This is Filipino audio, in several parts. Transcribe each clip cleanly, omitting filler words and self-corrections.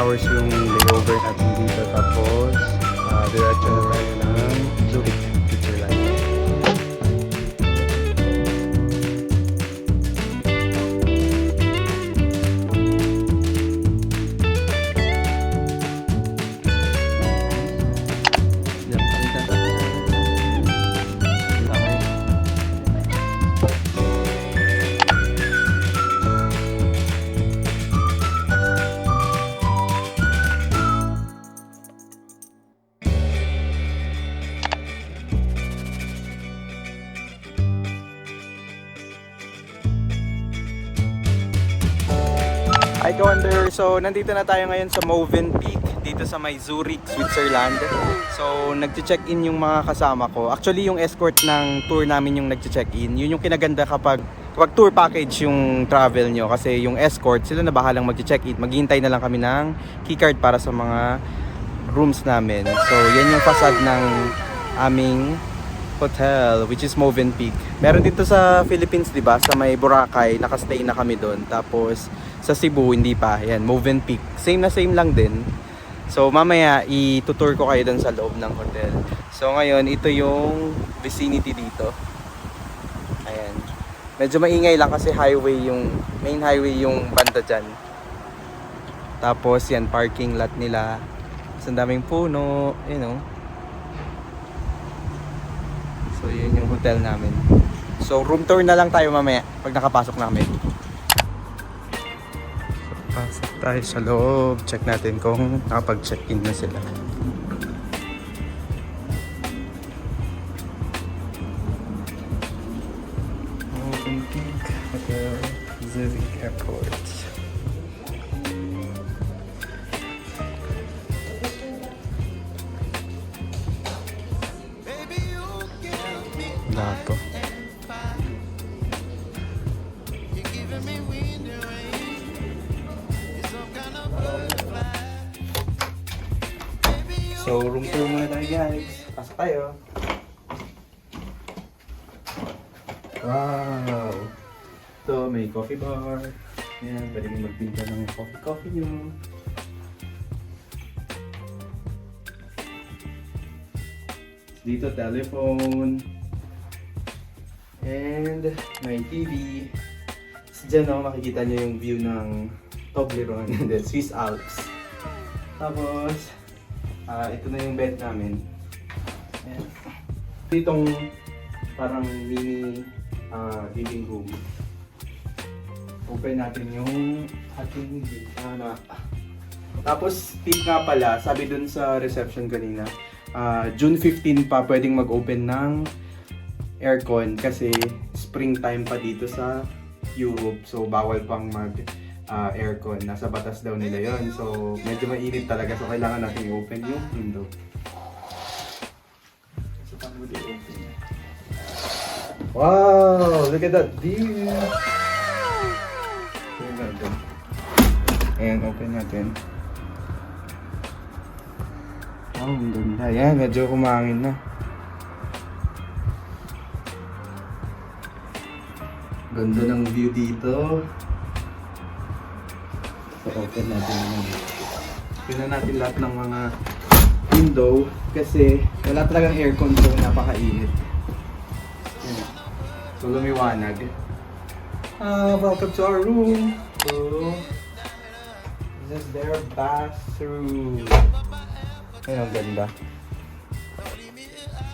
hours yung layover natin dito. Tapos, diretso na tayo ng Zurich, Switzerland. Hi Wonder! So nandito na tayo ngayon sa Mövenpick dito sa may Zurich, Switzerland. So nagche-check-in yung mga kasama ko. Actually yung escort ng tour namin yung nagche-check-in. Yun yung kinaganda kapag tour package yung travel nyo. Kasi yung escort sila na bahalang magche-check-in. Maghihintay na lang kami ng keycard para sa mga rooms namin. So yan yung facade ng aming hotel, which is Mövenpick. Meron dito sa Philippines, 'di ba? Sa may Boracay, nakastay na kami doon. Tapos sa Cebu hindi pa. Yan, Mövenpick. Same na same lang din. So mamaya i-tour ko kayo doon sa loob ng hotel. So ngayon, ito yung vicinity dito. Ayan. Medyo maingay lang kasi highway yung main highway yung banda diyan. Tapos yan, parking lot nila. Ang daming puno, you know. So yun yung hotel namin. So room tour na lang tayo mamaya pag nakapasok namin. So, pasok tayo sa loob. Check natin kung nakapag-check-in na sila. Mövenpick Hotel, Zurich Airport. Dato. So, room tour muna tayo guys. Pasok tayo. Wow! Ito, may coffee bar. Ayan, pwede mo magpinta ng coffee nyo. Dito, telephone. And may TV. So, dyan makikita nyo yung view ng Toblerone and then Swiss Alps. Tapos, ito na yung bed namin. Ayan. Itong parang mini living room. Open natin yung ating bintana. Tapos, tip nga pala, sabi dun sa reception kanina, June 15 pa pwedeng mag-open ng aircon kasi springtime pa dito sa Europe. So, bawal pang aircon. Nasa batas daw nila yon. So, medyo mainit talaga. So, kailangan natin i-open yung window. So, paano i-open? Wow! Look at that view! Ayan, open natin. Wow, ang ganda. Ayan, medyo kumangin na. Ganda ng view dito. So, open natin naman. Tingnan natin lahat ng mga window kasi wala talagang aircon, so napakainit. So, lumiwanag. Welcome to our room. So, this is their bathroom. Ayun, ang ganda.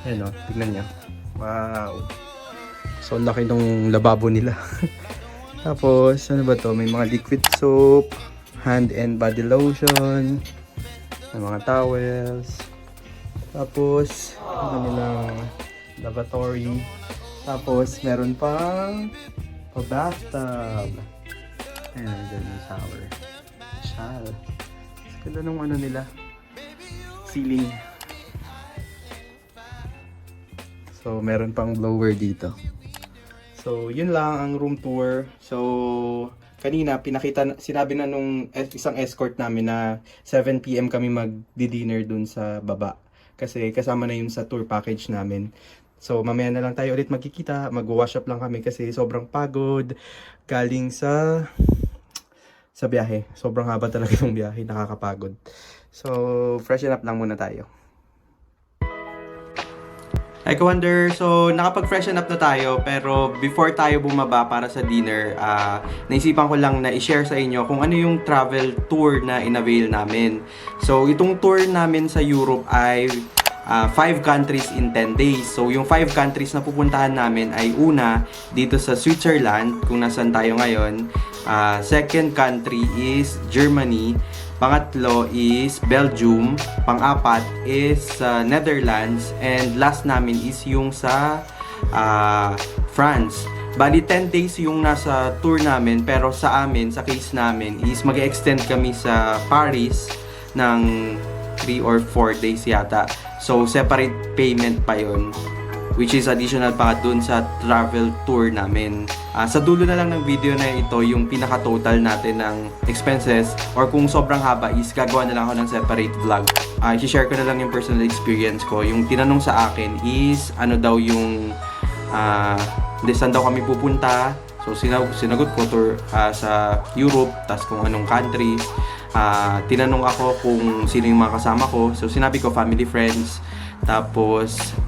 Ayun o, tignan nyo. Wow. So, laki nung lababo nila. Tapos, ano ba to? May mga liquid soap, hand and body lotion, may mga towels. Tapos, ano nilang lavatory. Tapos, meron pang bathtub. Ayun, dyan yung shower. Shower. Ganda nung ano nila. Ceiling. So, meron pang blower dito. So, yun lang ang room tour. So, kanina sinabi na nung isang escort namin na 7 PM kami mag-dinner dun sa baba. Kasi kasama na yun sa tour package namin. So, mamaya na lang tayo ulit magkikita. Mag-wash up lang kami kasi sobrang pagod. Galing sa sa biyahe. Sobrang haba talaga yung biyahe, nakakapagod. So, freshen up lang muna tayo. Hi, Wonder. So, nakapag-freshen up na tayo, pero before tayo bumaba para sa dinner, naisipan ko lang na i-share sa inyo kung ano yung travel tour na in-avail namin. So, itong tour namin sa Europe ay 5 countries in 10 days. So, yung 5 countries na pupuntahan namin ay una, dito sa Switzerland, kung nasan tayo ngayon. Second country is Germany. Pangatlo is Belgium. Pang-apat is Netherlands. And last namin is yung sa France. Bali 10 days yung nasa tour namin, pero sa amin, sa case namin is mag-extend kami sa Paris ng 3 or 4 days yata. So separate payment pa yon, which is additional pa dun sa travel tour namin. Sa dulo na lang ng video na ito yung pinaka-total natin ng expenses, or kung sobrang haba is gagawa na lang ako ng separate vlog. I-share ko na lang yung personal experience ko. Yung tinanong sa akin is ano daw yung saan daw kami pupunta. So sinagot ko tour sa Europe, tas kung anong countries. Tinanong ako kung sino yung mga kasama ko. So sinabi ko family, friends. Tapos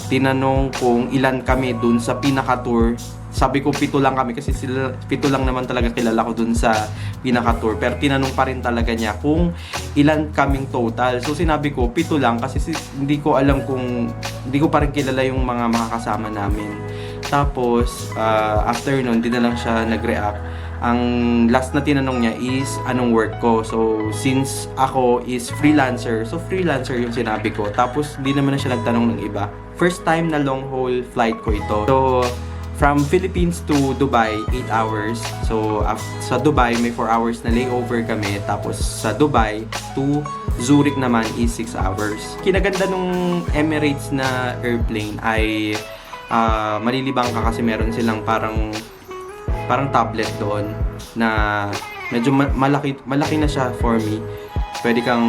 tinanong kung ilan kami dun sa pinaka-tour. Sabi ko 7 lang kami kasi 7 lang naman talaga kilala ko dun sa pinaka-tour. Pero tinanong pa rin talaga niya kung ilan kaming total. So sinabi ko 7 lang kasi hindi ko alam kung hindi ko pa rin kilala yung mga makakasama namin. Tapos after nun, di na lang siya nag-react. Ang last na tinanong niya is anong work ko. So since ako is freelancer, so freelancer yung sinabi ko. Tapos di naman na siya nagtanong ng iba. First time na long haul flight ko ito. So from Philippines to Dubai, 8 hours. So sa Dubai may 4 hours na layover kami. Tapos sa Dubai to Zurich naman is 6 hours. Kinaganda nung Emirates na airplane ay malilibang ka kasi meron silang parang tablet doon na medyo malaki na siya for me. Pwede kang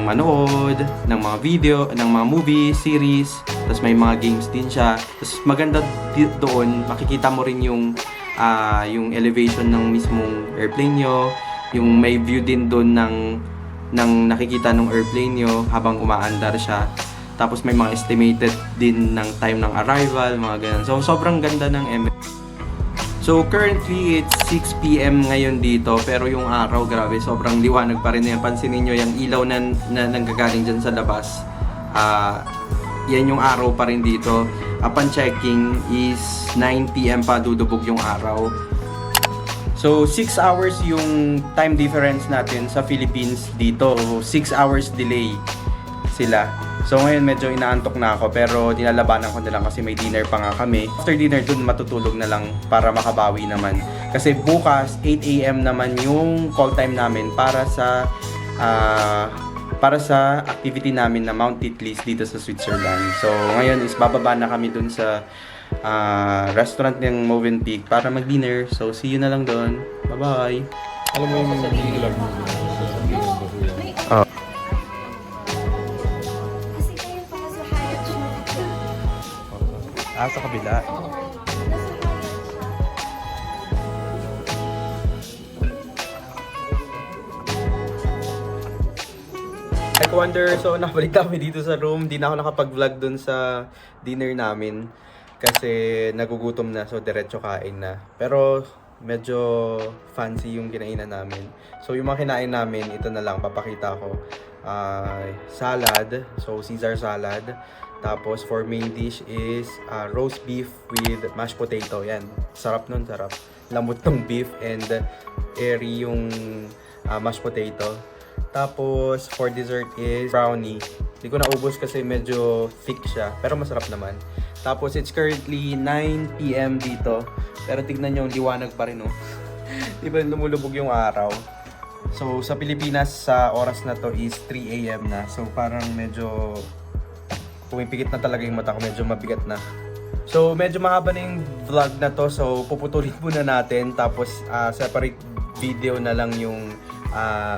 manood ng mga video, ng mga movie, series, tapos may mga games din siya. Tapos maganda doon, makikita mo rin yung elevation ng mismong airplane nyo, yung may view din doon ng nakikita ng airplane nyo habang umaandar siya. Tapos may mga estimated din ng time ng arrival, mga ganun. So sobrang ganda ng Emirates. So currently it's 6 PM ngayon dito, pero yung araw grabe sobrang liwanag pa rin yan. Pansinin nyo yung ilaw na nanggagaling dyan sa labas. Yan yung araw pa rin dito. Upon checking is 9 PM pa dudubog yung araw. So 6 hours yung time difference natin sa Philippines dito. 6 hours delay sila. So ngayon medyo inaantok na ako, pero dinalabanan ko na lang kasi may dinner pa nga kami. After dinner dun matutulog na lang para makabawi naman. Kasi bukas 8 AM naman yung call time namin para sa activity namin na Mount Titlis dito sa Switzerland. So ngayon is bababa na kami dun sa restaurant ng Movenpick para mag-dinner. So see you na lang dun. Bye-bye! Alam mo yung ilag mo sa kabila. Hi, Wonder. So, nakabalik kami dito sa room. Di na ako nakapag-vlog dun sa dinner namin kasi nagugutom na. So, diretso kain na. Pero, medyo fancy yung kinainan namin. So, yung mga kinain namin, ito na lang, papakita ko. Salad. So, Caesar salad. Tapos, for main dish is roast beef with mashed potato. Yan. Sarap nun, sarap. Lambot ng beef and airy yung mashed potato. Tapos, for dessert is brownie. Hindi ko naubos kasi medyo thick siya. Pero masarap naman. Tapos, it's currently 9 PM dito. Pero tignan nyo, liwanag pa rin, oh. Di ba lumulubog yung araw? So, sa Pilipinas, sa oras na to is 3 AM na. So, parang medyo pumipikit na talaga yung mata ko, medyo mabigat na. So, medyo mahaba na yung vlog na to. So, puputulin muna natin. Tapos, separate video na lang yung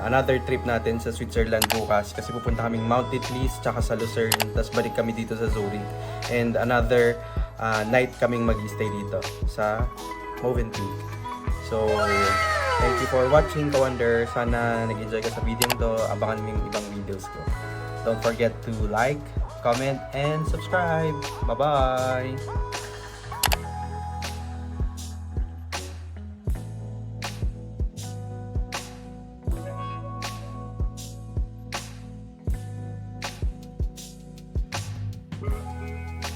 another trip natin sa Switzerland bukas. Kasi pupunta kaming Mount Titlis, tsaka sa Lucerne. Tapos balik kami dito sa Zurich. And another night kaming mag-stay dito sa Movenpick. So, Thank you for watching, Ka-Wonder. Sana nag-enjoy ka sa video to. Abangan mo yung ibang videos ko. Don't forget to like, comment, and subscribe. Bye-bye!